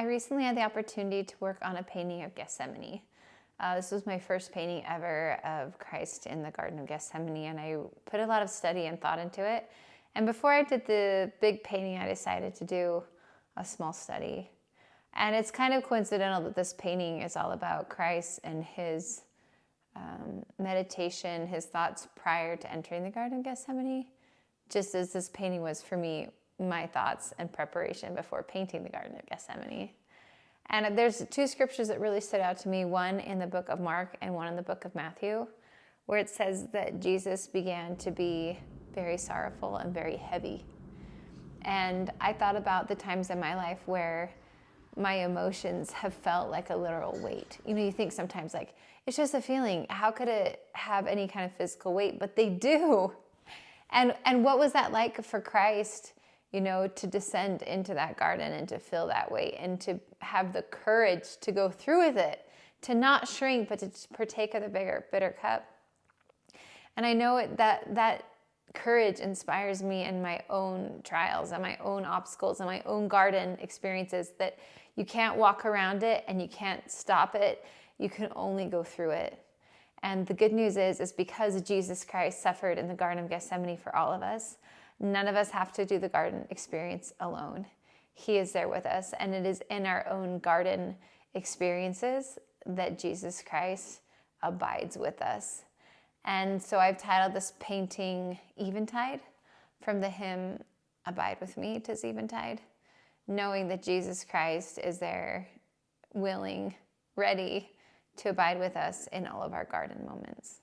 I recently had the opportunity to work on a painting of Gethsemane. This was my first painting ever of Christ in the Garden of Gethsemane, and I put a lot of study and thought into it. And before I did the big painting, I decided to do a small study. And it's kind of coincidental that this painting is all about Christ and his meditation, his thoughts prior to entering the Garden of Gethsemane, just as this painting was for me, my thoughts and preparation before painting the Garden of Gethsemane. And there's two scriptures that really stood out to me, one in the book of Mark and one in the book of Matthew, where it says that Jesus began to be very sorrowful and very heavy. And I thought about the times in my life where my emotions have felt like a literal weight. You know, you think sometimes like, it's just a feeling. How could it have any kind of physical weight? But they do. And what was that like for Christ, you know, to descend into that garden and to feel that weight and to have the courage to go through with it, to not shrink, but to partake of the bitter cup. And I know that courage inspires me in my own trials and my own obstacles and my own garden experiences, that you can't walk around it and you can't stop it. You can only go through it. And the good news is because Jesus Christ suffered in the Garden of Gethsemane for all of us, none of us have to do the garden experience alone. He is there with us, and it is in our own garden experiences that Jesus Christ abides with us. And so I've titled this painting Eventide, from the hymn Abide With Me, 'Tis Eventide, knowing that Jesus Christ is there, willing, ready to abide with us in all of our garden moments.